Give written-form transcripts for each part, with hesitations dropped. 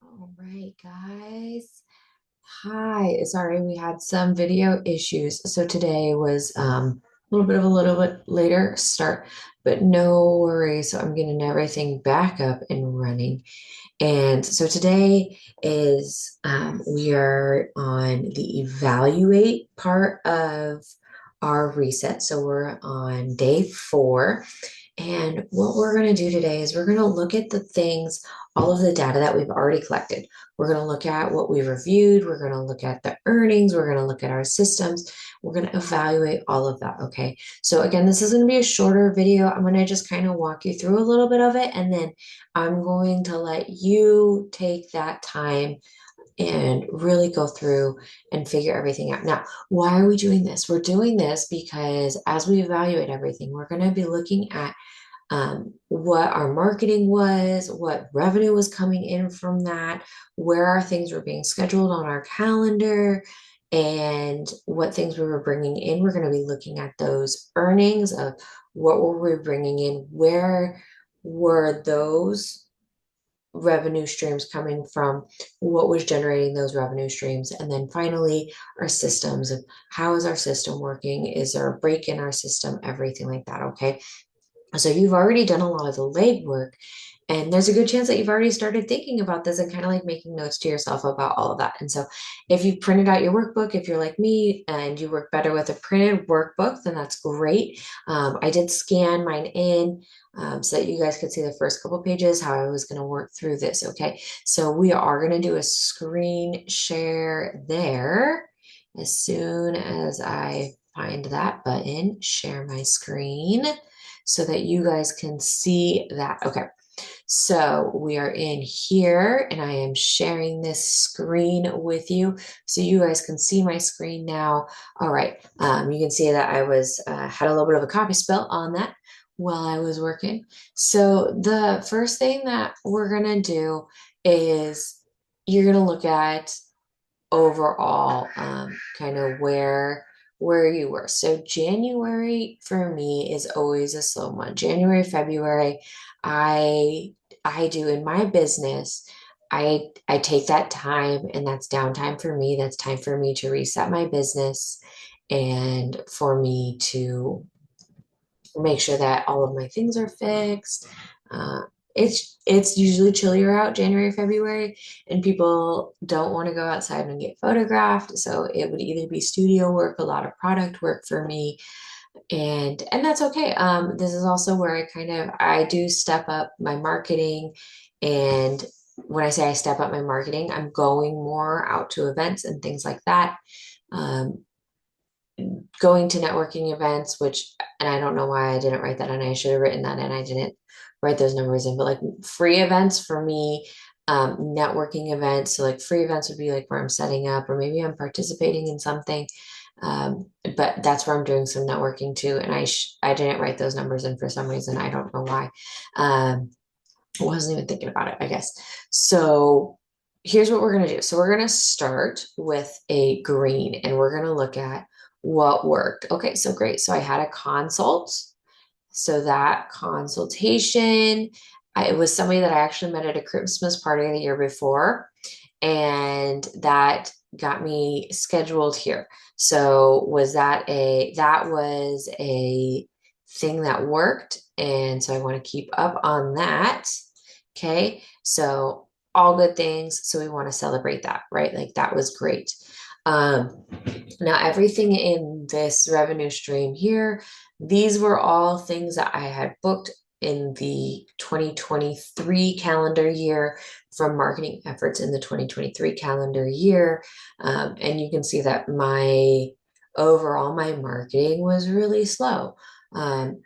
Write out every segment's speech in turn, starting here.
All right, guys. Hi. Sorry, we had some video issues. So today was a little bit later start, but no worries. So I'm getting everything back up and running. And so today is we are on the evaluate part of our reset. So we're on day 4. And what we're going to do today is we're going to look at the things, all of the data that we've already collected. We're going to look at what we reviewed. We're going to look at the earnings. We're going to look at our systems. We're going to evaluate all of that. Okay. So again, this is going to be a shorter video. I'm going to just kind of walk you through a little bit of it. And then I'm going to let you take that time and really go through and figure everything out. Now, why are we doing this? We're doing this because as we evaluate everything, we're going to be looking at what our marketing was, what revenue was coming in from that, where our things were being scheduled on our calendar, and what things we were bringing in. We're going to be looking at those earnings of what were we bringing in, where were those revenue streams coming from, what was generating those revenue streams, and then finally our systems of how is our system working, is there a break in our system, everything like that. Okay, so you've already done a lot of the legwork, and there's a good chance that you've already started thinking about this and kind of like making notes to yourself about all of that. And so if you've printed out your workbook, if you're like me and you work better with a printed workbook, then that's great. I did scan mine in so that you guys could see the first couple pages, how I was going to work through this. Okay, so we are going to do a screen share there as soon as I find that button, share my screen so that you guys can see that. Okay, so we are in here and I am sharing this screen with you so you guys can see my screen now. All right, you can see that I was had a little bit of a copy spill on that while I was working. So the first thing that we're gonna do is you're gonna look at overall kind of where you were. So January for me is always a slow month. January, February, I I do in my business. I take that time and that's downtime for me. That's time for me to reset my business and for me to make sure that all of my things are fixed. Uh, it's usually chillier out January, February, and people don't want to go outside and get photographed. So it would either be studio work, a lot of product work for me, and that's okay. This is also where I do step up my marketing, and when I say I step up my marketing, I'm going more out to events and things like that. Um, Going to networking events, which, and I don't know why I didn't write that in. I should have written that in. I didn't write those numbers in, but like free events for me, networking events. So like free events would be like where I'm setting up, or maybe I'm participating in something. But that's where I'm doing some networking too. And I didn't write those numbers in for some reason. I don't know why. I wasn't even thinking about it, I guess. So here's what we're going to do. So we're going to start with a green and we're going to look at what worked. Okay, so great. So I had a consult. So that consultation, it was somebody that I actually met at a Christmas party the year before, and that got me scheduled here. So that was a thing that worked, and so I want to keep up on that. Okay, so all good things. So we want to celebrate that, right? Like that was great. Um, Now everything in this revenue stream here, these were all things that I had booked in the 2023 calendar year from marketing efforts in the 2023 calendar year. And you can see that my marketing was really slow. Um,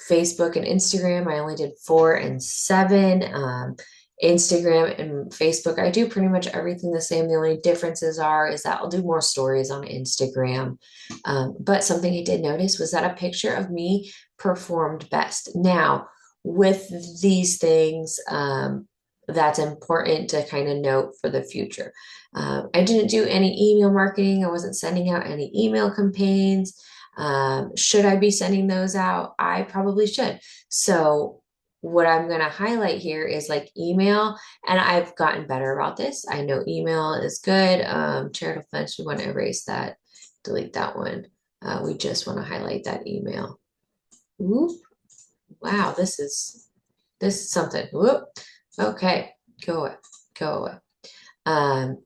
Facebook and Instagram, I only did 4 and 7. Instagram and Facebook, I do pretty much everything the same. The only differences is that I'll do more stories on Instagram. But something I did notice was that a picture of me performed best. Now, with these things, that's important to kind of note for the future. I didn't do any email marketing. I wasn't sending out any email campaigns. Should I be sending those out? I probably should. So what I'm going to highlight here is like email, and I've gotten better about this. I know email is good. Charitable offense, we want to erase that, delete that one. We just want to highlight that email. Whoop. Wow, this is something. Whoop. Okay, go away, go away. Um,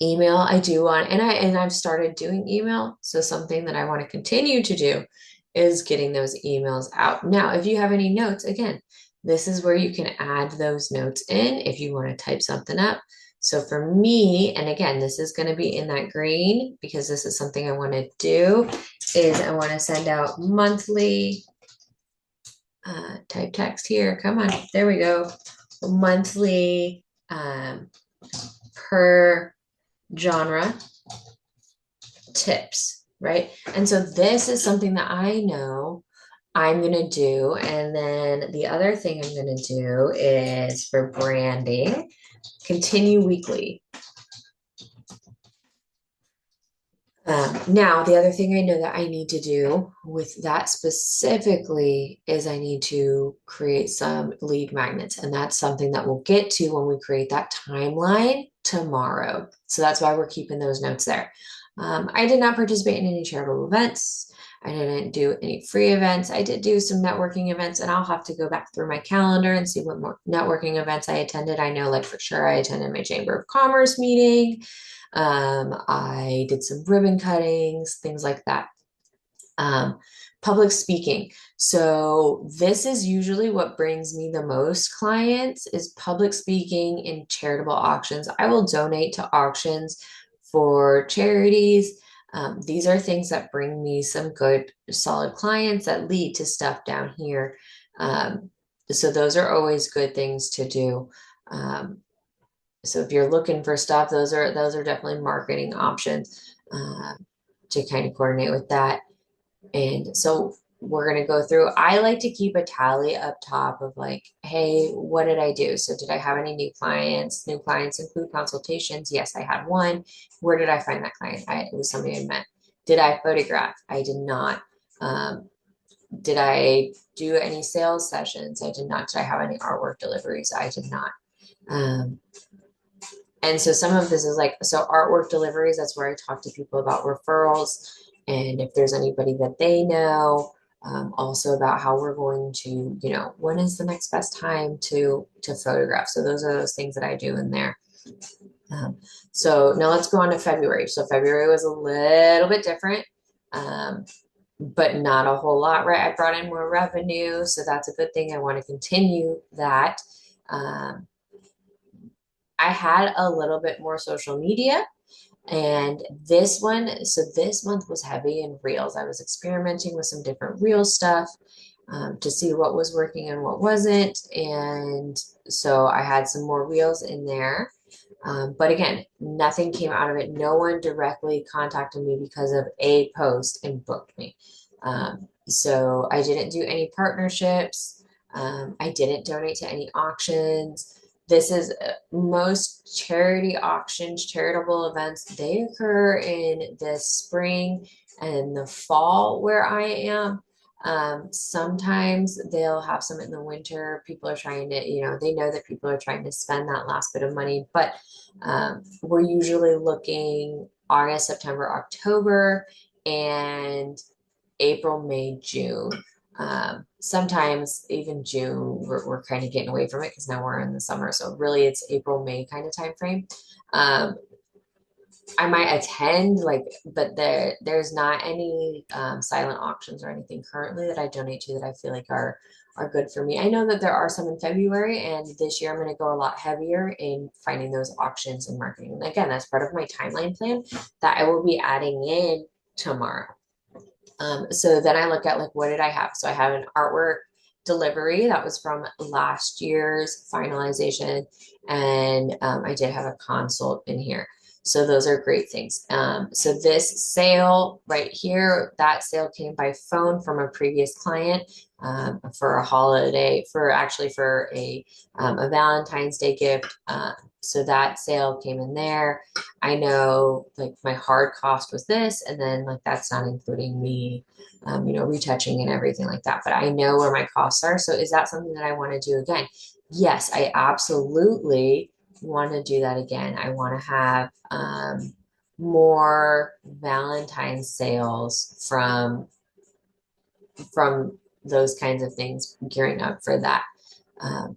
email I do want, and I've started doing email. So something that I want to continue to do is getting those emails out. Now, if you have any notes, again, this is where you can add those notes in if you want to type something up. So for me, and again, this is going to be in that green because this is something I want to do, is I want to send out monthly, type text here. Come on, there we go. Monthly, per genre tips, right? And so this is something that I know I'm going to do. And then the other thing I'm going to do is for branding, continue weekly. Now, the other thing I know that I need to do with that specifically is I need to create some lead magnets, and that's something that we'll get to when we create that timeline tomorrow. So that's why we're keeping those notes there. I did not participate in any charitable events. I didn't do any free events. I did do some networking events, and I'll have to go back through my calendar and see what more networking events I attended. I know, like for sure, I attended my Chamber of Commerce meeting. I did some ribbon cuttings, things like that. Um, Public speaking. So this is usually what brings me the most clients is public speaking in charitable auctions. I will donate to auctions for charities. These are things that bring me some good, solid clients that lead to stuff down here. So those are always good things to do. So if you're looking for stuff, those are definitely marketing options to kind of coordinate with that. And so we're going to go through. I like to keep a tally up top of like, hey, what did I do? So did I have any new clients? New clients include consultations. Yes, I had one. Where did I find that client? It was somebody I met. Did I photograph? I did not. Did I do any sales sessions? I did not. Did I have any artwork deliveries? I did not. Um, and so some of this is like, so artwork deliveries, that's where I talk to people about referrals and if there's anybody that they know, also about how we're going to, when is the next best time to photograph. So those are those things that I do in there. Um, so now let's go on to February. So February was a little bit different, but not a whole lot, right? I brought in more revenue, so that's a good thing. I want to continue that. I had a little bit more social media. And this month was heavy in reels. I was experimenting with some different reel stuff to see what was working and what wasn't. And so I had some more reels in there. But again, nothing came out of it. No one directly contacted me because of a post and booked me. So I didn't do any partnerships. I didn't donate to any auctions. This is most charity auctions, charitable events, they occur in the spring and the fall where I am. Sometimes they'll have some in the winter. People are trying to, they know that people are trying to spend that last bit of money, but we're usually looking August, September, October, and April, May, June. Sometimes even June, we're kind of getting away from it because now we're in the summer. So really it's April, May kind of time frame. I might attend but there's not any silent auctions or anything currently that I donate to that I feel like are good for me. I know that there are some in February, and this year I'm going to go a lot heavier in finding those auctions and marketing. And again, that's part of my timeline plan that I will be adding in tomorrow. So then I look at like, what did I have? So I have an artwork delivery that was from last year's finalization. And I did have a consult in here. So those are great things. So this sale right here, that sale came by phone from a previous client for a holiday, for actually for a Valentine's Day gift. So that sale came in there. I know like my hard cost was this, and then like that's not including me, retouching and everything like that. But I know where my costs are. So is that something that I want to do again? Yes, I absolutely want to do that again. I want to have more Valentine's sales from those kinds of things, gearing up for that.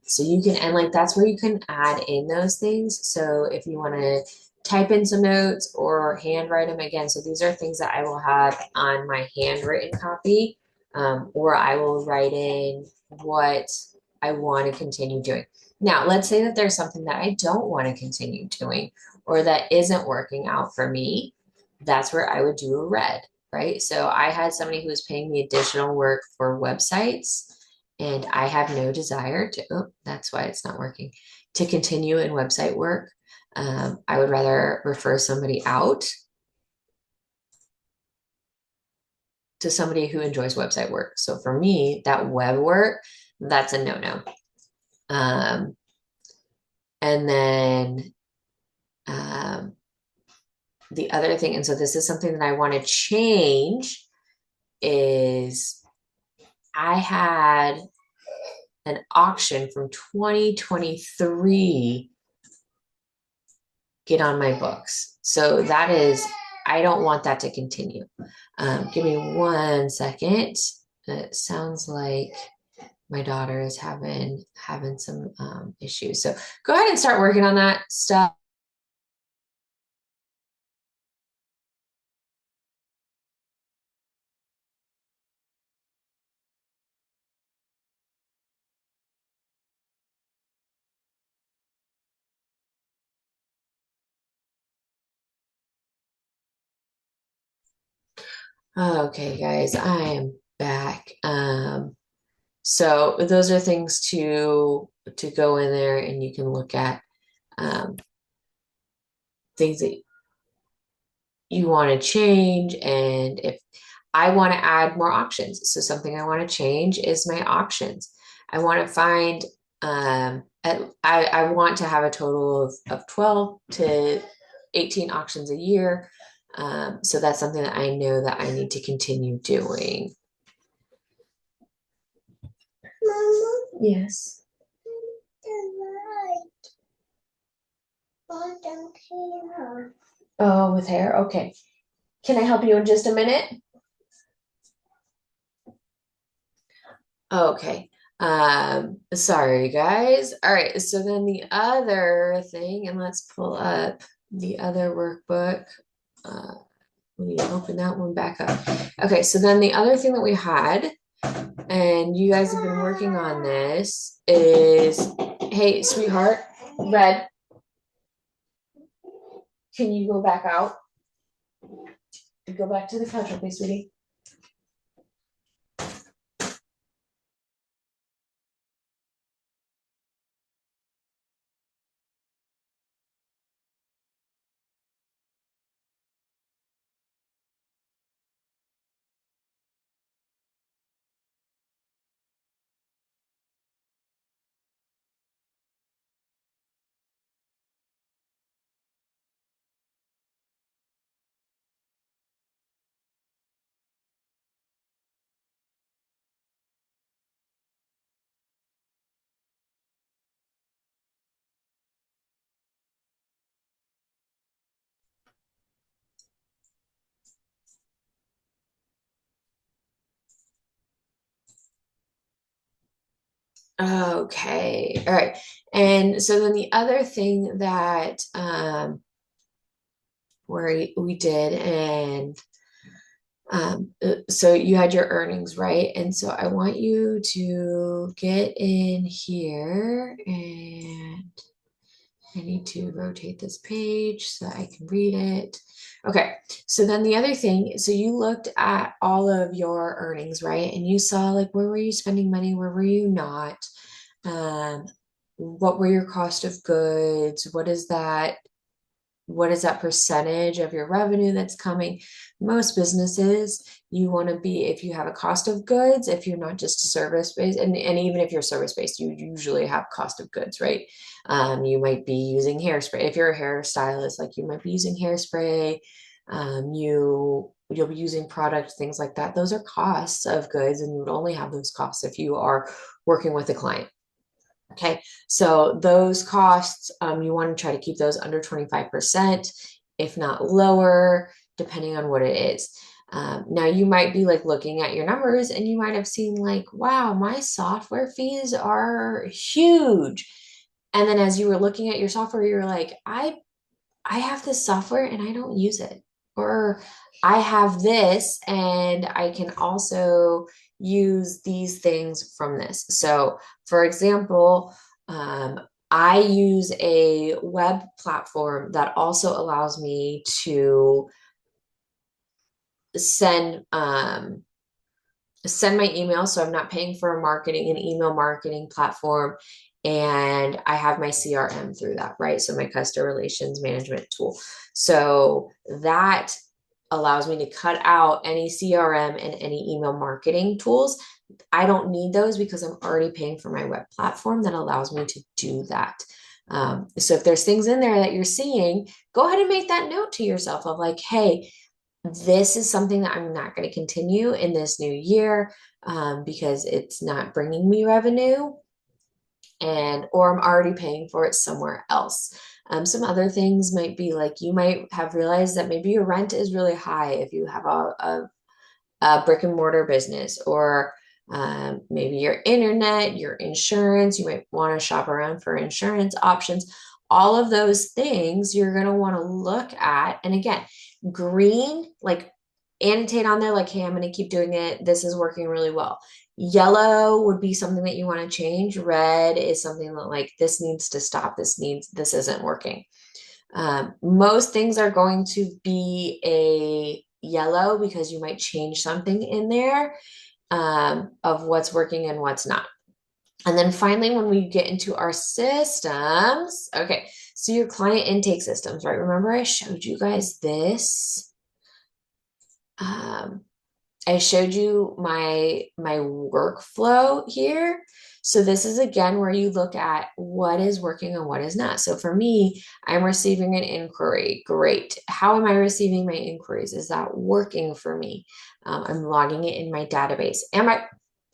So you can, and like that's where you can add in those things. So if you want to type in some notes or handwrite them again, so these are things that I will have on my handwritten copy, or I will write in what I want to continue doing. Now, let's say that there's something that I don't want to continue doing or that isn't working out for me. That's where I would do a red, right? So I had somebody who was paying me additional work for websites, and I have no desire to, oh, that's why it's not working, to continue in website work. I would rather refer somebody out to somebody who enjoys website work. So for me, that web work, that's a no-no. Um, and then um, the other thing, and so this is something that I want to change, is I had an auction from 2023 get on my books. So that is, I don't want that to continue. Give me 1 second. It sounds like my daughter is having some issues. So go ahead and start working on that stuff. Okay, guys, I am back. So those are things to go in there and you can look at um, things that you want to change, and if I want to add more auctions. So something I want to change is my auctions. I want to find I want to have a total of 12 to 18 auctions a year. So that's something that I know that I need to continue doing. Mama? Yes. Oh, with hair? Okay. Can I help you in just a minute? Okay. Sorry guys. All right, so then the other thing, and let's pull up the other workbook. Uh, we need to open that one back up. Okay, so then the other thing that we had, and you guys have been working on this, is, hey, sweetheart, Red, can you go back out? Go back to the couch, okay, sweetie? Okay, all right. And so then the other thing that we did, and so you had your earnings, right? And so I want you to get in here, and I need to rotate this page so that I can read it. Okay, so then the other thing, so you looked at all of your earnings, right? And you saw like where were you spending money, where were you not? Um, what were your cost of goods? What is that? what is that percentage of your revenue that's coming? Most businesses, you want to be, if you have a cost of goods, if you're not just service based, and even if you're service based, you usually have cost of goods, right? You might be using hairspray. If you're a hairstylist, like you might be using hairspray, you'll be using product, things like that. Those are costs of goods, and you would only have those costs if you are working with a client. Okay, so those costs, you want to try to keep those under 25%, if not lower, depending on what it is. Now you might be like looking at your numbers and you might have seen like, wow, my software fees are huge. And then as you were looking at your software, you're like, I have this software and I don't use it. Or I have this and I can also use these things from this. So, for example, I use a web platform that also allows me to send send my email. So I'm not paying for a marketing an email marketing platform. And I have my CRM through that, right? So my customer relations management tool. So that allows me to cut out any CRM and any email marketing tools. I don't need those because I'm already paying for my web platform that allows me to do that. So if there's things in there that you're seeing, go ahead and make that note to yourself of like, hey, this is something that I'm not going to continue in this new year because it's not bringing me revenue and or I'm already paying for it somewhere else. Some other things might be like you might have realized that maybe your rent is really high if you have a brick and mortar business, or maybe your internet, your insurance. You might want to shop around for insurance options. All of those things you're going to want to look at. And again, green, like annotate on there, like, hey, I'm going to keep doing it. This is working really well. Yellow would be something that you want to change. Red is something that, like, this needs to stop. This isn't working. Most things are going to be a yellow because you might change something in there of what's working and what's not. And then finally, when we get into our systems, okay, so your client intake systems, right? Remember I showed you guys this? Um, I showed you my workflow here. So this is again where you look at what is working and what is not. So for me, I'm receiving an inquiry. Great. How am I receiving my inquiries? Is that working for me? I'm logging it in my database. Am I?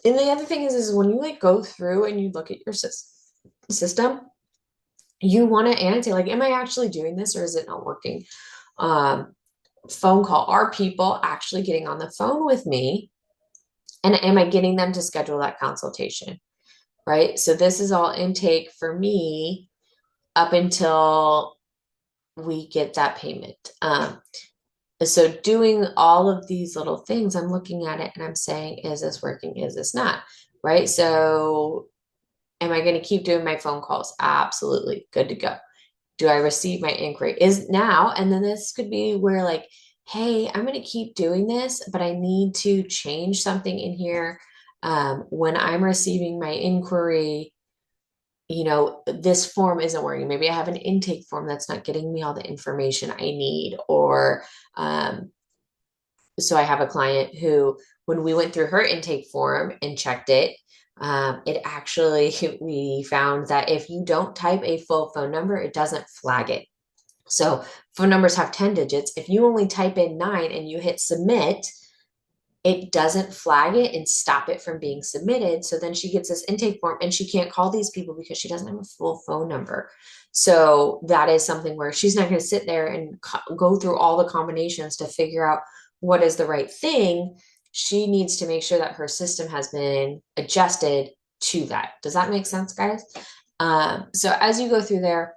And the other thing is when you like go through and you look at your system, you want to annotate like, am I actually doing this or is it not working? Um, Phone call. Are people actually getting on the phone with me? And am I getting them to schedule that consultation? Right. So this is all intake for me up until we get that payment. So doing all of these little things, I'm looking at it and I'm saying, is this working? Is this not? Right. So am I going to keep doing my phone calls? Absolutely. Good to go. Do I receive my inquiry? Is now, and then this could be where like, hey, I'm going to keep doing this, but I need to change something in here. When I'm receiving my inquiry, this form isn't working. Maybe I have an intake form that's not getting me all the information I need. Or so I have a client who, when we went through her intake form and checked it, it actually, we found that if you don't type a full phone number, it doesn't flag it. So phone numbers have 10 digits. If you only type in 9 and you hit submit, it doesn't flag it and stop it from being submitted. So then she gets this intake form and she can't call these people because she doesn't have a full phone number. So that is something where she's not going to sit there and go through all the combinations to figure out what is the right thing. She needs to make sure that her system has been adjusted to that. Does that make sense, guys? So as you go through there,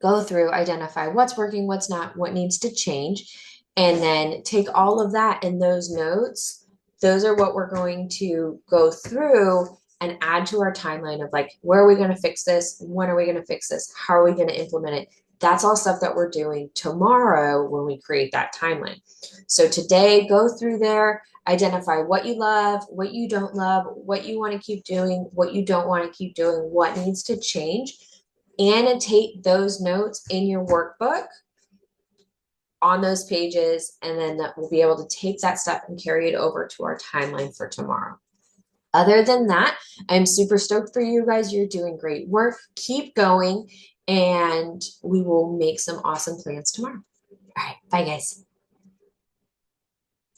go through, identify what's working, what's not, what needs to change, and then take all of that and those notes. Those are what we're going to go through and add to our timeline of like, where are we going to fix this? When are we going to fix this? How are we going to implement it? That's all stuff that we're doing tomorrow when we create that timeline. So today, go through there, identify what you love, what you don't love, what you want to keep doing, what you don't want to keep doing, what needs to change. Annotate those notes in your workbook. on those pages, and then that we'll be able to take that stuff and carry it over to our timeline for tomorrow. Other than that, I'm super stoked for you guys. You're doing great work. Keep going, and we will make some awesome plans tomorrow. All right. Bye, guys.